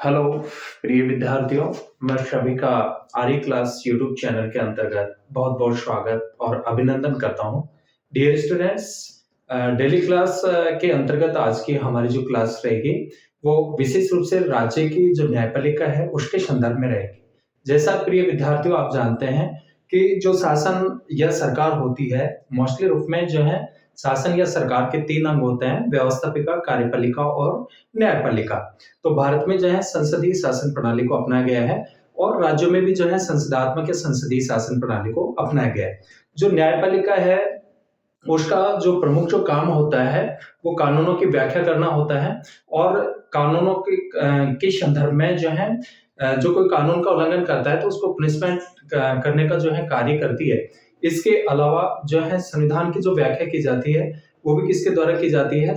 Hello प्रिय विद्यार्थियों, मैं सभी का आर्य क्लास यूट्यूब चैनल के अंतर्गत बहुत बहुत स्वागत और अभिनंदन करता हूं। डियर स्टूडेंट्स, डेली क्लास के अंतर्गत आज की हमारी जो क्लास रहेगी वो विशेष रूप से राज्य की जो न्यायपालिका है उसके संदर्भ में रहेगी। जैसा प्रिय विद्यार्थियों आप जानते हैं कि जो शासन या सरकार होती है मोस्टली रूप में जो है शासन या सरकार के 3 अंग होते हैं: व्यवस्थापिका, कार्यपालिका और न्यायपालिका। तो भारत में जो है संसदीय शासन प्रणाली को अपनाया गया है और राज्यों में भी जो है संसदात्मक या संसदीय शासन प्रणाली को अपनाया गया है। जो न्यायपालिका है उसका जो प्रमुख जो काम होता है वो कानूनों की व्याख्या करना होता है और कानूनों के संदर्भ में जो है जो कोई कानून का उल्लंघन करता है तो उसको पनिशमेंट करने का जो है कार्य करती है। इसके अलावा जो है संविधान की जो व्याख्या की जाती है वो भी किसके द्वारा की जाती है?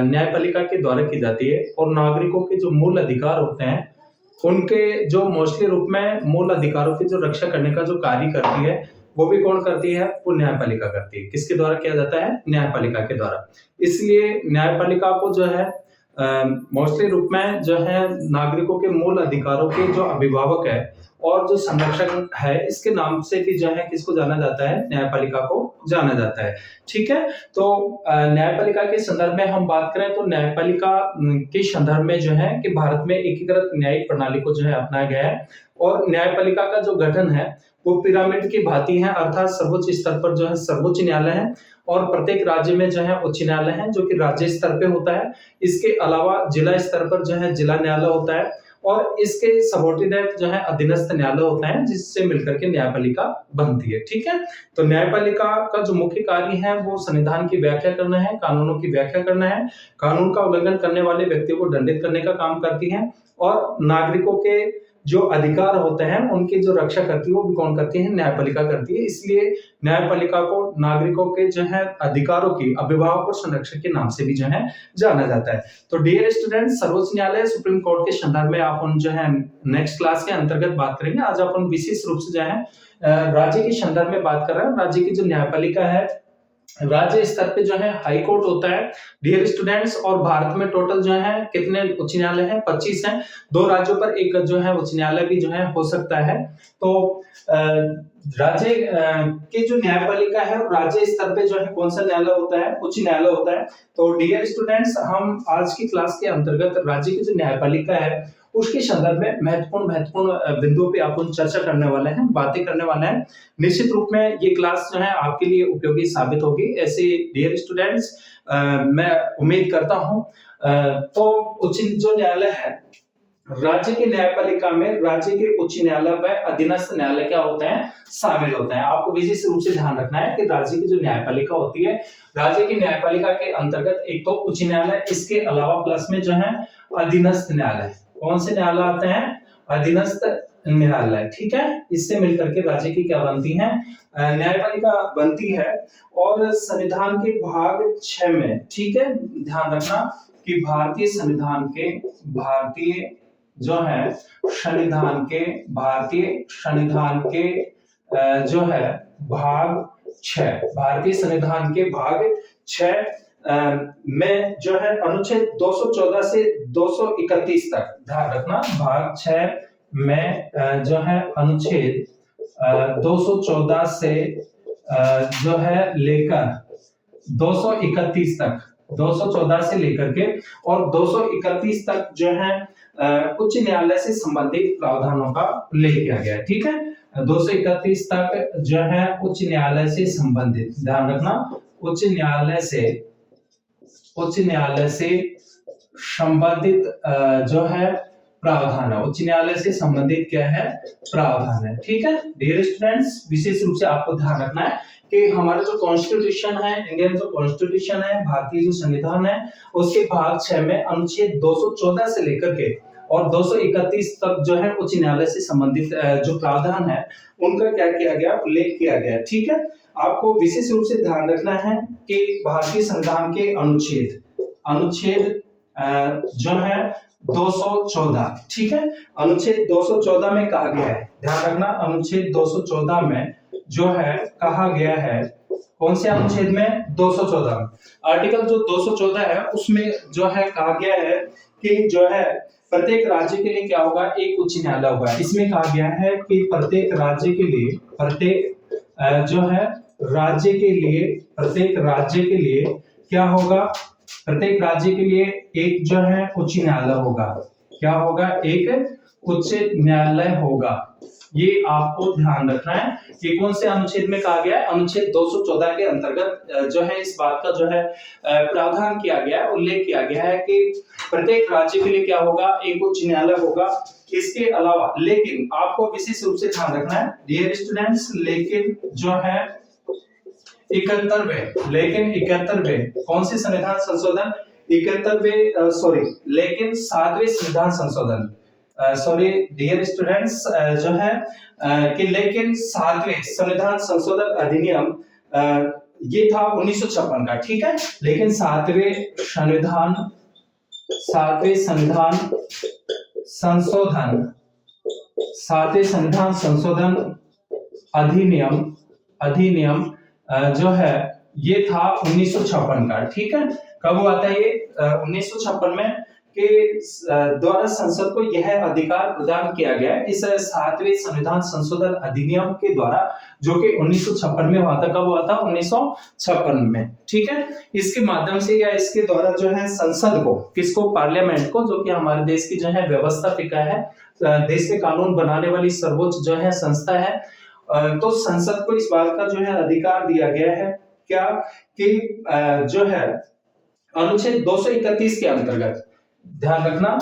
न्यायपालिका के द्वारा की जाती है। और नागरिकों के जो मूल अधिकार होते हैं उनके जो मोस्टली रूप में मूल अधिकारों की जो रक्षा करने का जो कार्य करती है वो भी कौन करती है? वो न्यायपालिका करती है। किसके द्वारा किया जाता है? न्यायपालिका के द्वारा। इसलिए न्यायपालिका को जो है मोस्टली रूप में जो है नागरिकों के मूल अधिकारों के जो अभिभावक है और जो संरक्षक है इसके नाम से भी जो है किसको जाना जाता है? न्यायपालिका को जाना जाता है। ठीक है, तो न्यायपालिका के संदर्भ में हम बात करें तो न्यायपालिका के संदर्भ में जो है कि भारत में एकीकृत न्यायिक प्रणाली को जो है अपनाया गया है और न्यायपालिका का जो गठन है वो पिरामिड की भांति है, अर्थात सर्वोच्च स्तर पर जो है सर्वोच्च न्यायालय है और प्रत्येक राज्य में जो है उच्च न्यायालय है जो कि राज्य स्तर पे होता है। इसके अलावा जिला स्तर पर जो है जिला न्यायालय होता है और इसके सबऑर्डिनेट जो है अधीनस्थ न्यायालय होता है जिससे मिलकर के न्यायपालिका बनती है। ठीक है, तो न्यायपालिका का जो मुख्य कार्य है वो संविधान की व्याख्या करना है, कानूनों की व्याख्या करना है, कानून का उल्लंघन करने वाले व्यक्तियों को दंडित करने का काम करती है और नागरिकों के जो अधिकार होते हैं उनकी जो रक्षा करती है वो भी कौन करती है? न्यायपालिका करती है। इसलिए न्यायपालिका को नागरिकों के जो है अधिकारों की अभिभावक और संरक्षक के नाम से भी जो है जाना जाता है। तो डियर स्टूडेंट, सर्वोच्च न्यायालय सुप्रीम कोर्ट के संदर्भ में अपन जो है नेक्स्ट क्लास के अंतर्गत बात करेंगे। आज अपन विशेष रूप से जो है राज्य के संदर्भ में बात कर रहे हैं। राज्य की जो न्यायपालिका है राज्य स्तर पे जो है हाई कोर्ट होता है डियर स्टूडेंट्स, और भारत में टोटल जो है कितने उच्च न्यायालय हैं? 25 हैं। 2 राज्यों पर एक जो है उच्च न्यायालय भी जो है हो सकता है। तो राज्य की जो न्यायपालिका है राज्य स्तर पे जो है कौन सा न्यायालय होता है? उच्च न्यायालय होता है। तो डियर स्टूडेंट्स, हम आज की क्लास के अंतर्गत राज्य की जो न्यायपालिका है उसके संदर्भ में महत्वपूर्ण बिंदुओं पे अपन चर्चा करने वाले हैं, बातें करने वाले हैं। निश्चित रूप में ये क्लास जो है आपके लिए उपयोगी साबित होगी। ऐसे डियर स्टूडेंट्स, मैं उम्मीद करता हूं। तो उच्च जो न्यायालय है राज्य की न्यायपालिका में राज्य के उच्च न्यायालय व अधीनस्थ न्यायालय क्या होते हैं? शामिल होते हैं। आपको विशेष रूप से ध्यान रखना है कि राज्य की जो न्यायपालिका होती है राज्य की न्यायपालिका के अंतर्गत एक तो उच्च न्यायालय, इसके अलावा प्लस में जो है अधीनस्थ न्यायालय। कौन से न्यायालय आते हैं? अधीनस्थ न्यायालय। ठीक है, इससे मिलकर के राज्य की क्या बनती है? न्यायपालिका बनती है। और संविधान के भाग 6 में, ठीक है, ध्यान रखना कि भारतीय संविधान के जो है भाग 6, भारतीय संविधान के भाग 6 में जो है अनुच्छेद 214 से 231 तक, ध्यान रखना, भाग 6 में जो है अनुच्छेद 214 से जो है लेकर 231 तक, 214 से लेकर के और 231 तक जो है उच्च न्यायालय से संबंधित प्रावधानों का उल्लेख किया गया है। ठीक है, 231 तक जो है उच्च न्यायालय से संबंधित, ध्यान रखना, उच्च न्यायालय से संबंधित जो है प्रावधान है। उच्च न्यायालय से संबंधित क्या है? प्रावधान है। ठीक है डियर स्टूडेंट्स, विशेष रूप से आपको ध्यान रखना है कि हमारा जो कॉन्स्टिट्यूशन है, इंडियन जो कॉन्स्टिट्यूशन है, भारतीय जो संविधान है, उसके भाग 6 में अनुच्छेद 214 से लेकर के और 231 तक जो है उच्च न्यायालय से संबंधित जो प्रावधान है उनका क्या किया गया? उल्लेख किया गया। ठीक है, आपको विशेष रूप से ध्यान रखना है कि भारतीय संविधान के अनुच्छेद जो है 214, ठीक है, अनुच्छेद 214 में कहा गया है, ध्यान रखना, अनुच्छेद 214 में जो है कहा गया है कौन से अनुच्छेद में? 214 में। आर्टिकल जो 214 है उसमें जो है कहा गया है कि जो है प्रत्येक राज्य के लिए क्या होगा? एक उच्च न्यायालय होगा। इसमें कहा गया है कि प्रत्येक राज्य के लिए जो है प्रत्येक राज्य के लिए क्या होगा? प्रत्येक राज्य के लिए एक जो है उच्च न्यायालय होगा। क्या होगा? एक उच्च न्यायालय होगा। ये आपको ध्यान रखना है कि कौन से अनुच्छेद में कहा गया है? अनुच्छेद 214 के अंतर्गत जो है इस बात का जो है प्रावधान किया गया है, उल्लेख किया गया है कि प्रत्येक राज्य के लिए क्या होगा? एक उच्च न्यायालय होगा। इसके अलावा लेकिन आपको विशेष रूप से ध्यान रखना है डियर स्टूडेंट्स, लेकिन जो है 71वें कौन से संविधान संशोधन? 71वें लेकिन 7वें संविधान संशोधन, सॉरी डियर स्टूडेंट्स, जो है कि लेकिन 7वें संविधान संशोधन अधिनियम ये था 1956 का, ठीक है। लेकिन 7वें संविधान संशोधन अधिनियम जो है ये था 1956 का, ठीक है। कब हुआ था ये? 1956 में के द्वारा संसद को यह अधिकार प्रदान किया गया है इस 7वें संविधान संशोधन अधिनियम के द्वारा, जो कि 1956 में हुआ था। कब हुआ था? 1956 में, ठीक है। इसके माध्यम से या इसके द्वारा जो है संसद को, किसको? पार्लियामेंट को, जो कि हमारे देश की जो है व्यवस्थापिका है, देश में कानून बनाने वाली सर्वोच्च जो है संस्था है, तो संसद को इस बात का जो है अधिकार दिया गया है क्या कि जो है अनुच्छेद 231 के अंतर्गत, ध्यान रखना,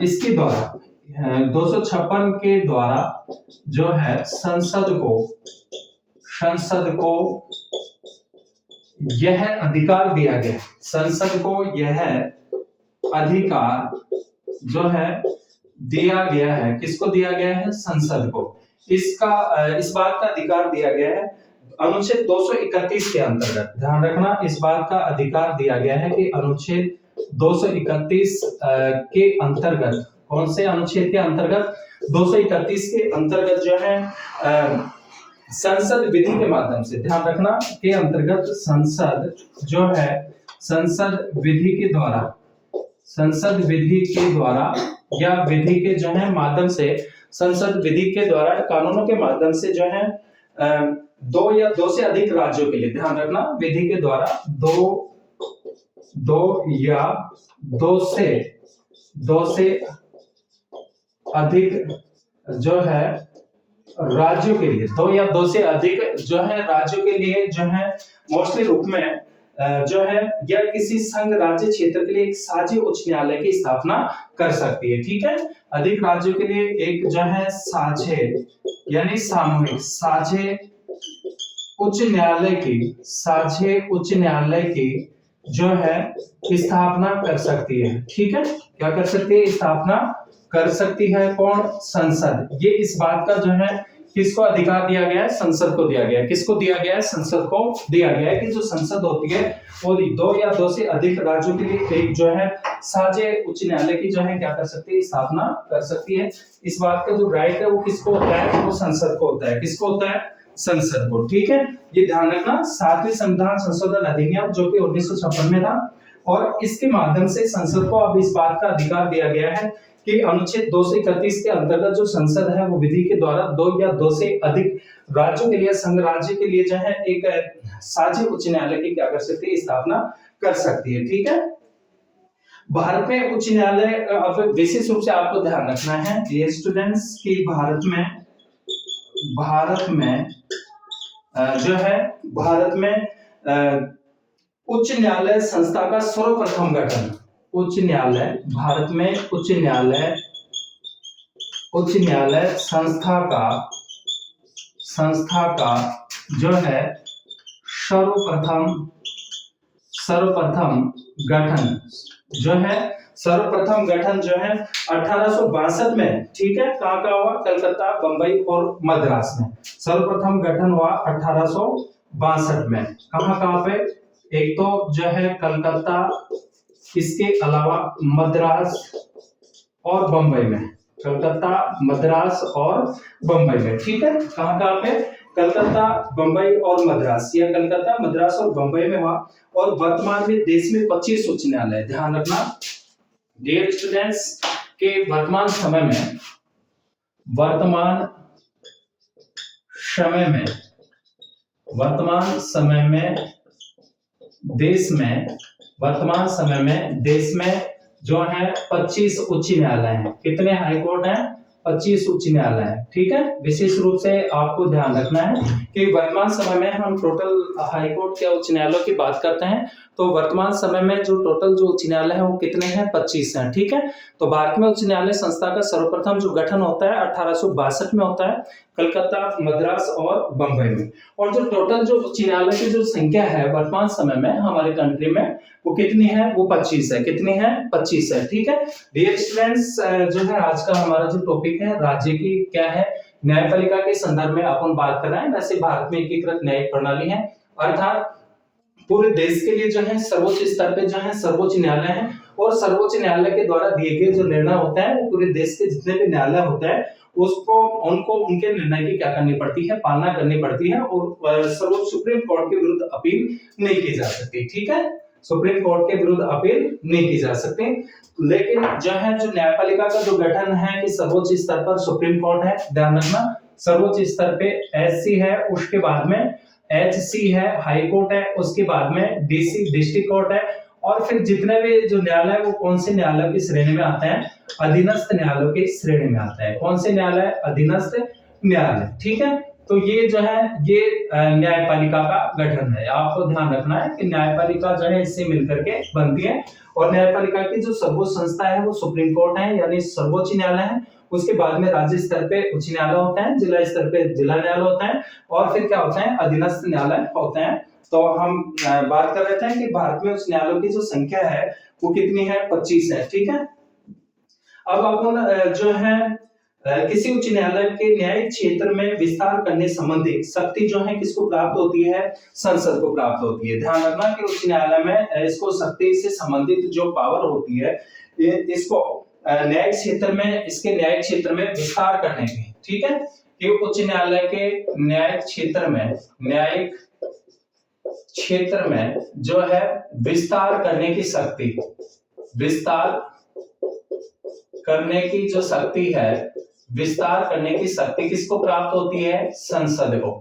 इसके द्वारा 256 के द्वारा जो है संसद को यह अधिकार दिया गया। संसद को यह अधिकार जो है दिया गया है। किसको दिया गया है? संसद को। इस बात का अधिकार दिया गया है अनुच्छेद 231 के अंतर्गत। ध्यान रखना, इस बात का अधिकार दिया गया है कि अनुच्छेद 231 के अंतर्गत, कौन से अनुच्छेद के अंतर्गत? 231 के अंतर्गत जो है संसद विधि के माध्यम से, ध्यान रखना, के अंतर्गत संसद जो है संसद विधि के द्वारा या विधि के जो है माध्यम से, संसद विधि के द्वारा कानूनों के माध्यम से जो है दो या दो से अधिक राज्यों के लिए, ध्यान रखना, विधि के द्वारा दो या दो से अधिक जो है राज्यों के लिए, दो या दो से अधिक जो है राज्यों के लिए जो है मोस्टली रूप में जो है या किसी संघ राज्य क्षेत्र के लिए एक साझे उच्च न्यायालय की स्थापना कर सकती है, ठीक है। अधिक राज्यों के लिए एक जो है साझे यानी सामूहिक साझे उच्च न्यायालय की जो है स्थापना कर सकती है, ठीक है। क्या कर सकती है? स्थापना कर सकती है। कौन? संसद। ये इस बात का जो है किसको अधिकार दिया गया है? संसद को दिया गया है। किसको दिया गया है? संसद को दिया गया है कि जो संसद होती है वो दो या दो से अधिक राज्यों के लिए एक जो है साझे उच्च न्यायालय की जो है क्या कर सकती है? स्थापना कर सकती है। इस बात का जो राइट है वो किसको होता है? वो संसद को होता है। किसको होता है? संसद को, ठीक है। ये ध्यान रखना, 7वें संविधान संशोधन अधिनियम जो कि 1956 में था, और इसके माध्यम से संसद को अब इस बात का अधिकार दिया गया है कि अनुच्छेद 231 के अंतर्गत जो संसद है वो विधि के द्वारा दो या दो से अधिक राज्यों के लिए, संघ राज्य के लिए जो है एक साझे उच्च न्यायालय की क्या कर सकती है? स्थापना कर सकती है, ठीक है। भारत में उच्च न्यायालय, अब विशेष रूप से आपको ध्यान रखना है डियर स्टूडेंट्स कि भारत में उच्च न्यायालय संस्था का सर्वप्रथम गठन, उच्च न्यायालय संस्था का जो है सर्वप्रथम गठन जो है 1862 में, ठीक है। कहाँ हुआ? कलकत्ता, बंबई और मद्रास में सर्वप्रथम गठन हुआ 1862 में। कहाँ पे? एक तो जो है कलकत्ता, इसके अलावा मद्रास और बंबई में, कलकत्ता, मद्रास और बंबई में, ठीक है। कहाँ पे? कलकत्ता, बंबई और मद्रास, या कलकत्ता, मद्रास और बंबई में हुआ। और वर्तमान में देश में 25 उच्च न्यायालय। ध्यान रखना डियर स्टूडेंट्स के वर्तमान समय में देश में जो है 25 उच्च न्यायालय हैं। कितने हाई कोर्ट हैं? 25 उच्च न्यायालय है। ठीक है, विशेष रूप से आपको ध्यान रखना है कि वर्तमान समय में हम टोटल हाई कोर्ट या उच्च न्यायालयों की बात करते हैं तो वर्तमान समय में जो टोटल जो उच्च न्यायालय है वो कितने हैं? 25 हैं। ठीक है, तो भारत में उच्च न्यायालय संस्था का सर्वप्रथम जो गठन होता है 1862 में होता है, कलकत्ता, मद्रास और बंबई में। और जो टोटल जो उच्च न्यायालय की जो संख्या है वर्तमान समय में हमारे कंट्री में वो कितनी है? वो 25 है। कितनी है? 25 है। ठीक है डियर स्टूडेंट्स, जो है आज का हमारा जो टॉपिक है राज्य की क्या है, न्यायपालिका के संदर्भ में अपन बात कर रहे हैं। वैसे भारत में एकीकृत न्यायिक प्रणाली है, अर्थात पूरे देश के लिए जो है सर्वोच्च स्तर पे जो है सर्वोच्च न्यायालय है और सर्वोच्च न्यायालय के द्वारा दिए गए जो निर्णय होता है वो पूरे देश के जितने भी न्यायालय होते हैं उसको उनको उनके निर्णय की क्या करनी पड़ती है? पालना करनी पड़ती है और सर्वोच्च सुप्रीम कोर्ट के विरुद्ध अपील नहीं की जा सकती। ठीक है, सुप्रीम कोर्ट के विरुद्ध अपील नहीं की जा सकती। लेकिन जो है जो न्यायपालिका का जो गठन है कि सर्वोच्च स्तर पर सुप्रीम कोर्ट है, ध्यान रखना सर्वोच्च स्तर पे एससी है, उसके बाद में एचसी है, हाई कोर्ट है, उसके बाद में डीसी डिस्ट्रिक्ट कोर्ट है, और फिर जितने भी जो न्यायालय वो कौन से न्यायालय की श्रेणी में आते हैं? अधीनस्थ न्यायालयों की श्रेणी में आते हैं। कौन से न्यायालय? अधीनस्थ न्यायालय। ठीक है, तो ये जो है ये न्यायपालिका का गठन है। आपको ध्यान रखना है कि न्यायपालिका जो है इससे मिलकर के बनती है और न्यायपालिका की जो सर्वोच्च संस्था है वो सुप्रीम कोर्ट है यानी सर्वोच्च न्यायालय है। उसके बाद में राज्य स्तर पे उच्च न्यायालय होता है, जिला स्तर पे जिला न्यायालय होता है और फिर क्या होता है? अधीनस्थ न्यायालय होते हैं। तो हम बात कर रहे थे कि भारत में उच्च न्यायालयों की जो संख्या है वो कितनी है? 25 है। ठीक है, अब अपन जो है किसी उच्च न्यायालय के न्यायिक क्षेत्र में विस्तार करने संबंधी शक्ति जो है किसको प्राप्त होती है? संसद को प्राप्त होती है। ध्यान रखना कि उच्च न्यायालय में इसको शक्ति से संबंधित जो पावर होती है इसको न्यायिक क्षेत्र में इसके न्यायिक क्षेत्र में विस्तार करने की। ठीक है, कि उच्च न्यायालय के न्यायिक क्षेत्र में जो है विस्तार करने की शक्ति, विस्तार करने की जो शक्ति है, विस्तार करने की शक्ति किसको प्राप्त होती है? संसद को।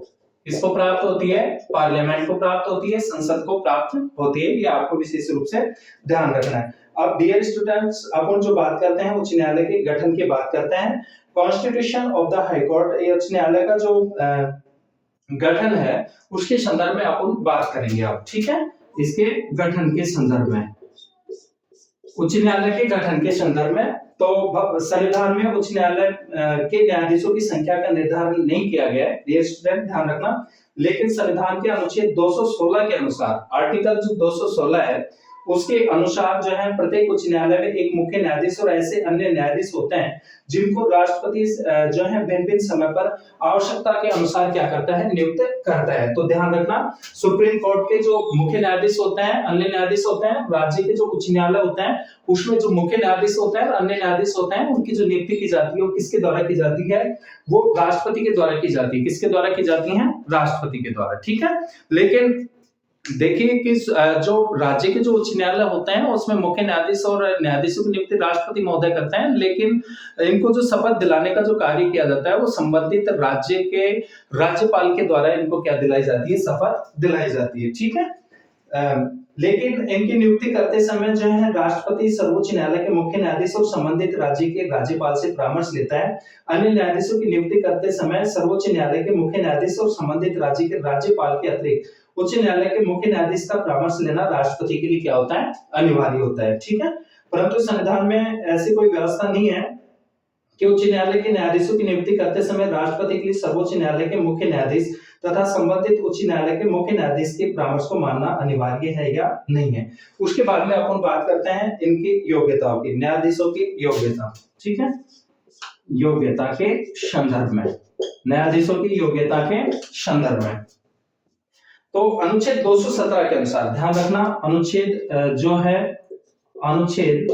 किसको प्राप्त होती है? पार्लियामेंट को प्राप्त होती है, संसद को प्राप्त होती है। ये आपको विशेष रूप से ध्यान रखना है। अब डियर स्टूडेंट्स, अपन जो बात करते हैं उच्च न्यायालय के गठन की बात करते हैं। Constitution of the high court, ये उच्च न्यायालय का जो गठन है उसके संदर्भ में अपन बात करेंगे अब। ठीक है, इसके गठन के संदर्भ में, उच्च न्यायालय के गठन के संदर्भ में तो संविधान में उच्च न्यायालय के न्यायाधीशों की संख्या का निर्धारण नहीं किया गया है, डियर स्टूडेंट ध्यान रखना। लेकिन संविधान के अनुच्छेद 216 के अनुसार, आर्टिकल जो 216 है उसके अनुसार जो है प्रत्येक उच्च न्यायालय में एक मुख्य न्यायाधीश और ऐसे अन्य न्यायाधीश होते हैं जिनको राष्ट्रपति जो है भिन्न-भिन्न समय पर आवश्यकता के अनुसार क्या करता है? नियुक्त करता है। तो ध्यान रखना सुप्रीम कोर्ट के जो मुख्य न्यायाधीश होते हैं, अन्य न्यायाधीश होते हैं, राज्य के जो उच्च न्यायालय होते हैं उसमें जो मुख्य न्यायाधीश होते हैं और अन्य न्यायाधीश होते हैं उनकी जो नियुक्ति की जाती है वो किसके द्वारा की जाती है? वो राष्ट्रपति के द्वारा की जाती है। किसके द्वारा की जाती है? राष्ट्रपति के द्वारा। ठीक है, लेकिन देखिए कि जो राज्य के जो उच्च न्यायालय होते हैं उसमें मुख्य न्यायाधीश और न्यायाधीशों की नियुक्ति राष्ट्रपति महोदय करते हैं, लेकिन इनको जो शपथ दिलाने का जो कार्य किया जाता है वो संबंधित राज्य के राज्यपाल के द्वारा इनको क्या दिलाई जाती है? शपथ दिलाई जाती है। ठीक है, लेकिन इनकी नियुक्ति करते समय जो है राष्ट्रपति सर्वोच्च न्यायालय के मुख्य न्यायाधीश और संबंधित राज्य के राज्यपाल से परामर्श लेता है। अन्य न्यायाधीशों की नियुक्ति करते समय सर्वोच्च न्यायालय के मुख्य न्यायाधीश और संबंधित राज्य के राज्यपाल के अतिरिक्त उच्च न्यायालय के मुख्य न्यायाधीश का परामर्श लेना राष्ट्रपति के लिए क्या होता है? अनिवार्य होता है। ठीक है, परंतु संविधान में ऐसी कोई व्यवस्था नहीं है कि उच्च न्यायालय के न्यायाधीशों की नियुक्ति करते समय राष्ट्रपति के लिए सर्वोच्च न्यायालय के मुख्य न्यायाधीश तथा संबंधित उच्च न्यायालय के मुख्य न्यायाधीश के परामर्श को मानना अनिवार्य है या नहीं है। उसके बाद में अपन बात करते हैं इनकी योग्यताओं की, न्यायाधीशों की योग्यता। ठीक है, योग्यता के संदर्भ में, न्यायाधीशों की योग्यता के संदर्भ में तो अनुच्छेद 217 के अनुसार, ध्यान रखना अनुच्छेद जो है अनुच्छेद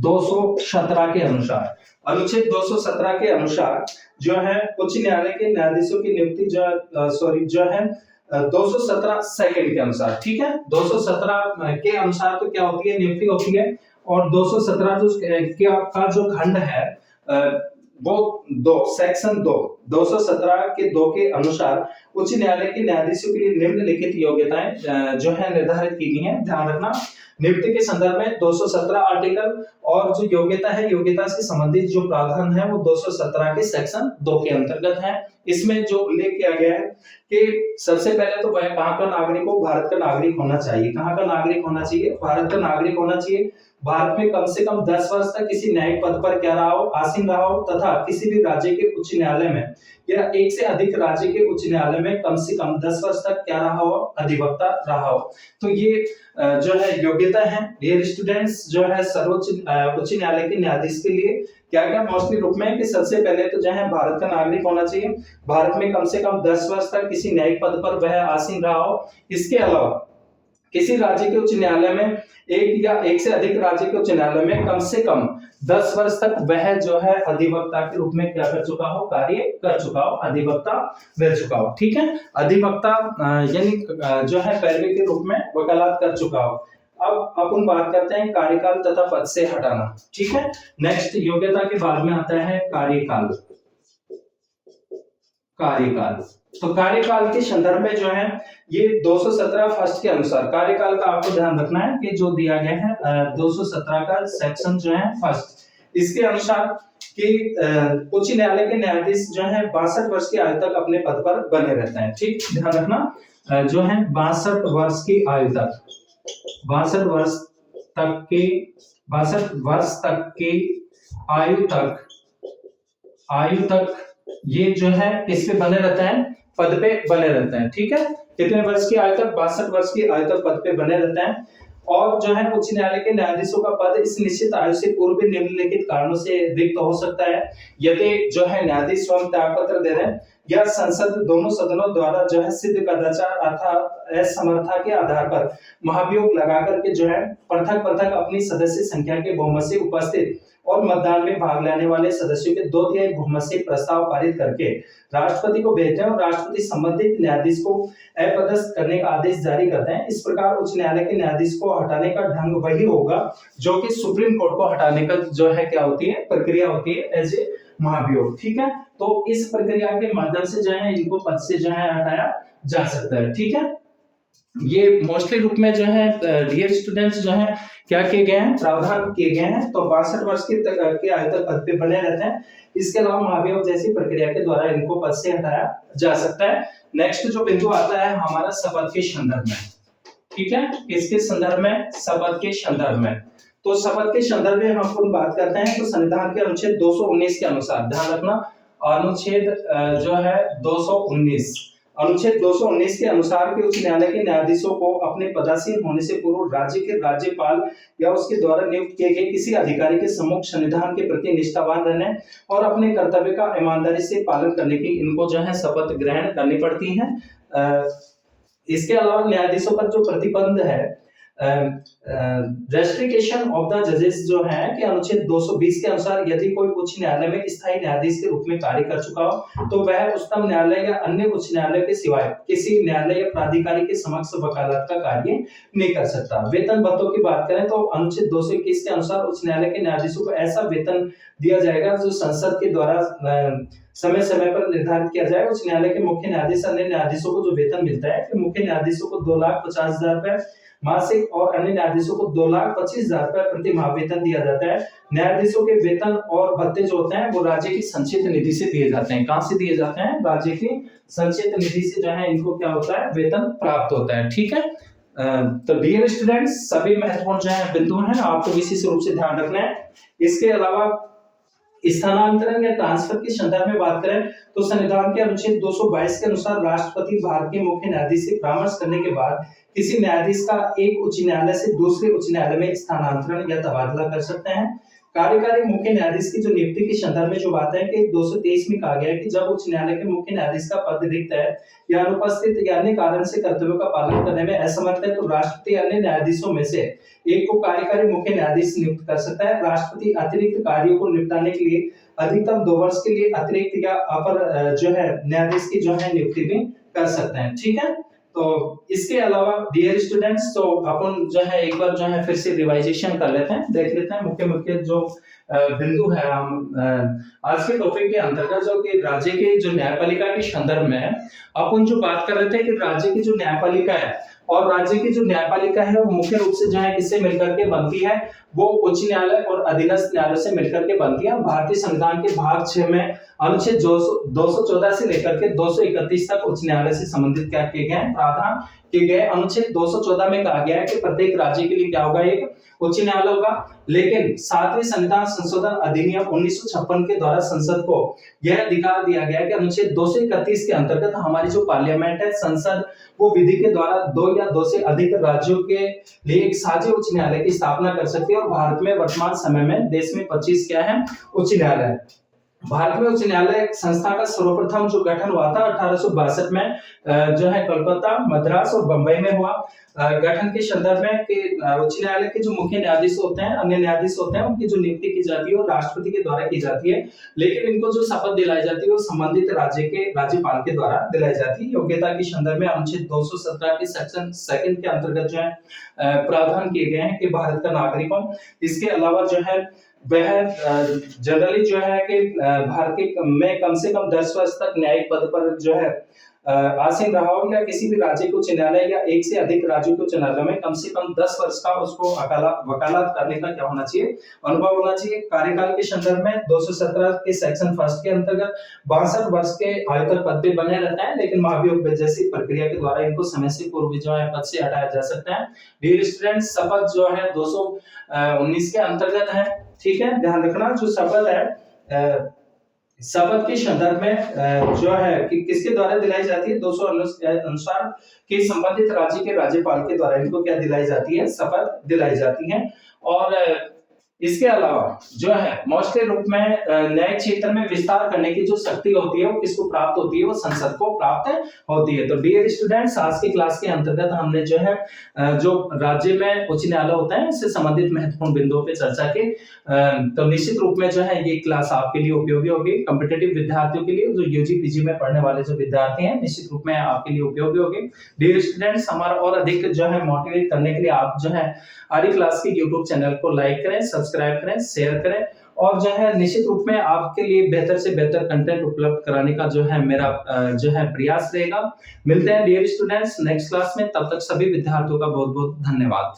217 के अनुसार, अनुच्छेद 217 के अनुसार जो है उच्च न्यायालय के न्यायाधीशों की नियुक्ति जो है 217 सेकंड के अनुसार, ठीक है। 217 के अनुसार तो क्या होती है, नियुक्ति होती है, और 217 का जो खंड है वो सेक्शन 217 के 2 के अनुसार उच्च न्यायालय के न्यायाधीशों के लिए निम्नलिखित योग्यताएं जो है निर्धारित की गई हैं। ध्यान रखना, नियुक्ति के संदर्भ में 217 आर्टिकल, और जो योग्यता है, योग्यता से संबंधित जो प्रावधान है वो 217 के सेक्शन 2 के अंतर्गत है। इसमें जो उल्लेख किया गया है कि सबसे पहले तो वह कहाँ का नागरिक हो, भारत का नागरिक होना चाहिए। कहाँ का नागरिक होना चाहिए, भारत का नागरिक होना चाहिए। भारत में कम से कम 10 वर्ष तक किसी न्यायिक पद पर क्या रहा हो, आसीन रहा हो, तथा किसी भी राज्य के उच्च न्यायालय में या एक से अधिक राज्य के उच्च न्यायालय में कम से कम 10 वर्ष तक क्या रहा हो, अधिवक्ता रहा हो। तो ये जो है योग्यता है डियर स्टूडेंट्स, जो है सर्वोच्च उच्च न्यायालय के न्यायाधीश के लिए क्या क्या मोस्टली रूप में कि सबसे पहले तो जो है भारत का नागरिक होना चाहिए, भारत में कम से कम 10 वर्ष तक किसी न्यायिक पद पर वह आसीन रहा हो। इसके अलावा किसी राज्य के उच्च न्यायालय में एक या एक से अधिक राज्य के उच्च न्यायालय में कम से कम 10 वर्ष तक वह जो है अधिवक्ता के रूप में क्या कर चुका हो, कार्य कर चुका हो, अधिवक्ता रह चुका हो, ठीक है। अधिवक्ता यानी जो है पैरवी के रूप में वकालत कर चुका हो। अब अपन बात करते हैं कार्यकाल तथा पद से हटाना, ठीक है। नेक्स्ट योग्यता के बाद में आता है कार्यकाल। कार्यकाल, तो कार्यकाल के संदर्भ में जो है ये 217 फर्स्ट के अनुसार कार्यकाल का आपको ध्यान रखना है कि जो दिया गया है 217 का सेक्शन जो है फर्स्ट, इसके अनुसार कि उच्च न्यायालय के न्यायाधीश जो है 62 वर्ष की आयु तक अपने पद पर बने रहते हैं, ठीक। ध्यान रखना, जो है 62 वर्ष की आयु तक, 62 वर्ष तक की 62 वर्ष तक की आयु तक ये जो है किस पे बने रहते हैं, पद पे बने रहते हैं, ठीक है। कितने वर्ष की आयु तक, 62 वर्ष की आयु तक पद पे बने रहते हैं। और जो है उच्च न्यायालय के न्यायाधीशों का पद इस निश्चित आयु से पूर्व निम्नलिखित कारणों से रिक्त हो सकता है, यदि जो है न्यायाधीश स्वयं त्यागपत्र दे रहे हैं या संसद दोनों सदनों द्वारा जो है सिद्ध कदाचार अर्थात असमर्था के आधार पर महाभियोग लगा करके जो है पृथक अपनी सदस्य संख्या के बहुमत से उपस्थित और मतदान में भाग लेने वाले सदस्यों के 2/3 बहुमत से प्रस्ताव पारित करके राष्ट्रपति को भेजते हैं और राष्ट्रपति संबंधित न्यायाधीश को अपदस्थ करने का आदेश जारी करते हैं। इस प्रकार उच्च न्यायालय के न्यायाधीश को हटाने का ढंग वही होगा जो कि सुप्रीम कोर्ट को हटाने का जो है क्या होती है, प्रक्रिया होती है एज ए महाभियोग, ठीक है। तो इस प्रक्रिया के माध्यम से जो है इनको पद से जो है हटाया जा सकता है, ठीक है। ये मोस्टली रूप में जो है डियर स्टूडेंट्स जो है क्या किए गए हैं, प्रावधान किए गए हैं। तो 62 वर्ष की आयु तक पद पे बने रहते हैं। इसके अलावा महाभियोग जैसी प्रक्रिया के द्वारा इनको पद से हटाया जा सकता है। नेक्स्ट जो बिंदु आता है हमारा शपथ के संदर्भ में, ठीक है। किसके संदर्भ में, शपथ के संदर्भ में। तो शपथ के संदर्भ में हम अपन बात करते हैं तो संविधान के अनुच्छेद 219 के अनुसार, ध्यान रखना अनुच्छेद जो है 219, अनुच्छेद 219 के अनुसार के उच्च न्यायालय के न्यायाधीशों को अपने पदासीन होने से पूर्व राज्य के राज्यपाल या उसके द्वारा नियुक्त किए गए किसी अधिकारी के सम्मुख संविधान के प्रति निष्ठावान रहने और अपने कर्तव्य का ईमानदारी से पालन करने की इनको जो है शपथ ग्रहण करनी पड़ती है। इसके अलावा न्यायाधीशों पर जो प्रतिबंध है रेस्ट्रिक्शन ऑफ द जजेस जो है कि अनुच्छेद 220 के अनुसार यदि कोई उच्च न्यायालय में स्थायी न्यायाधीश के रूप में कार्य कर चुका हो तो वह उच्चतम न्यायालय या अन्य उच्च न्यायालय के सिवाय किसी न्यायालय या प्राधिकारी के समक्ष वकालत का कार्य नहीं कर सकता। वेतन भत्तों की बात करें तो अनुच्छेद 221 के अनुसार उच्च न्यायालय के न्यायाधीशों को ऐसा वेतन दिया जाएगा जो संसद के द्वारा समय समय पर निर्धारित किया जाए। उच्च न्यायालय के मुख्य न्यायाधीश अन्य न्यायाधीशों को जो वेतन मिलता है कि मुख्य न्यायाधीशों को 2,50,000 रुपए मासिक और अन्य न्यायाधीशों को 2,25,000 रुपए प्रति माह वेतन दिया जाता है। न्यायाधीशों के वेतन और भत्ते जो होते हैं वो राज्य की संचित निधि से दिए जाते हैं। कहां से दिए जाते हैं? राज्य की संचित निधि से जो है इनको क्या होता है, वेतन प्राप्त होता है। ठीक है, तो डियर स्टूडेंट्स सभी महत्वपूर्ण जो है बिंदु हैं, आपको विशेष रूप से ध्यान रखना है। इसके अलावा स्थानांतरण या ट्रांसफर के संदर्भ में बात करें तो संविधान के अनुच्छेद 222 के अनुसार राष्ट्रपति भारत के मुख्य न्यायाधीश से परामर्श करने के बाद किसी न्यायाधीश का एक उच्च न्यायालय से दूसरे उच्च न्यायालय में स्थानांतरण या तबादला कर सकते हैं। कार्यकारी मुख्य न्यायाधीश की जो नियुक्ति के संदर्भ में जो बात है कि 223 में कहा गया है कि जब उच्च न्यायालय के मुख्य न्यायाधीश का पद रिक्त है या अनुपस्थित या अन्य कारण से कर्तव्यों का पालन करने में असमर्थ है तो राष्ट्रपति अन्य न्यायाधीशों में से एक को कार्यकारी मुख्य न्यायाधीश नियुक्त कर सकता है। राष्ट्रपति अतिरिक्त कार्यों को निपटाने के लिए अधिकतम 2 वर्ष के लिए अतिरिक्त या अपर जो है न्यायाधीश की जो है नियुक्ति भी कर सकते हैं। ठीक है, तो इसके अलावा डियर स्टूडेंट्स, तो अपन जो है एक बार जो है फिर से रिवाइजेशन कर लेते हैं, देख लेते हैं मुख्य मुख्य जो बिंदु है हम आज के टॉपिक के अंतर्गत जो कि राज्य के जो न्यायपालिका के संदर्भ में अपन जो बात कर रहे थे कि राज्य की जो न्यायपालिका है और राज्य की जो न्यायपालिका है वो मुख्य रूप से जो है किससे मिलकर के बनती है, वो उच्च न्यायालय और अधीनस्थ न्यायालय से मिलकर के बनती है। भारतीय संविधान के भाग 6 में अनुच्छेद 214 से लेकर के 231 तक उच्च न्यायालय से संबंधित क्या किए गए हैं, प्रावधान किए गए। अनुच्छेद 214 में कहा गया है कि प्रत्येक राज्य के लिए क्या होगा, एक उच्च न्यायालय होगा। लेकिन 7वें संविधान संशोधन अधिनियम 1956 के द्वारा संसद को यह अधिकार दिया गया है कि अनुच्छेद 231 के अंतर्गत हमारी जो पार्लियामेंट है, संसद, वो विधि के द्वारा 2 या 2 से अधिक राज्यों के लिए एक साझे उच्च न्यायालय की स्थापना कर सकती है। और भारत में वर्तमान समय में देश में 25 क्या है, उच्च न्यायालय है। भारत में उच्च न्यायालय संस्था का सर्वप्रथम जो गठन हुआ था 1862 में जो है कोलकाता, मद्रास और बंबई में हुआ। गठन के संदर्भ में कि उच्च न्यायालय के जो मुख्य न्यायाधीश होते हैं, अन्य न्यायाधीश होते हैं, उनकी जो नियुक्ति की जाती है वो राष्ट्रपति के द्वारा की जाती है। लेकिन इनको जो शपथ दिलाई जाती है वो संबंधित राज्य के राज्यपाल के द्वारा दिलाई जाती है। योग्यता के संदर्भ में अनुच्छेद 217 के सेक्शन 2 के अंतर्गत जो है प्रावधान किए गए हैं कि भारत का नागरिक हो। इसके अलावा जो है वह जनरली जो है कि भारत के में कम से कम 10 वर्ष तक न्यायिक पद पर जो है आसीन रहा हो या किसी भी राज्य के उच्च न्यायालय या एक से अधिक राज्यों के उच्च न्यायालय में कम से कम 10 वर्ष का उसको वकालत करने का क्या होना चाहिए, अनुभव होना चाहिए। कार्यकाल के संदर्भ में 217 के सेक्शन 1 के अंतर्गत 62 वर्ष के आयु तक पद पे बने रहता है, लेकिन महाभियोग जैसी प्रक्रिया के द्वारा इनको समय से पूर्व जो है पद से हटाया जा सकता है। डियर स्टूडेंट्स, शपथ जो है 219 के अंतर्गत है। ठीक है, ध्यान रखना, जो शपथ है शपथ के संदर्भ में जो है कि किसके द्वारा दिलाई जाती है, 219 के अनुसार कि संबंधित राज्य के राज्यपाल के द्वारा इनको क्या दिलाई जाती है, शपथ दिलाई जाती है। और इसके अलावा जो है मोस्टली रूप में न्यायिक क्षेत्र में विस्तार करने की जो शक्ति होती है वो किसको प्राप्त होती है, वो संसद को प्राप्त होती है। तो डियर स्टूडेंट्स, आज की क्लास के अंतर्गत हमने जो है जो राज्य में उच्च न्यायालय होता है इससे संबंधित महत्वपूर्ण बिंदुओं पे चर्चा की। तो निश्चित रूप में जो है ये क्लास आपके लिए उपयोगी होगी। कॉम्पिटिटिव विद्यार्थियों के लिए, जो यूजी पीजी में पढ़ने वाले जो विद्यार्थी हैं, निश्चित रूप में आपके लिए उपयोगी होगी। डियर स्टूडेंट्स, हमारा और अधिक जो है मोटिवेट करने के लिए आप जो है आरी क्लास के यूट्यूब चैनल को लाइक करें, सब्सक्राइब करें, शेयर करें और जो है निश्चित रूप में आपके लिए बेहतर से बेहतर कंटेंट उपलब्ध कराने का जो है मेरा जो है प्रयास रहेगा। मिलते हैं डियर स्टूडेंट्स नेक्स्ट क्लास में, तब तक सभी विद्यार्थियों का बहुत बहुत धन्यवाद।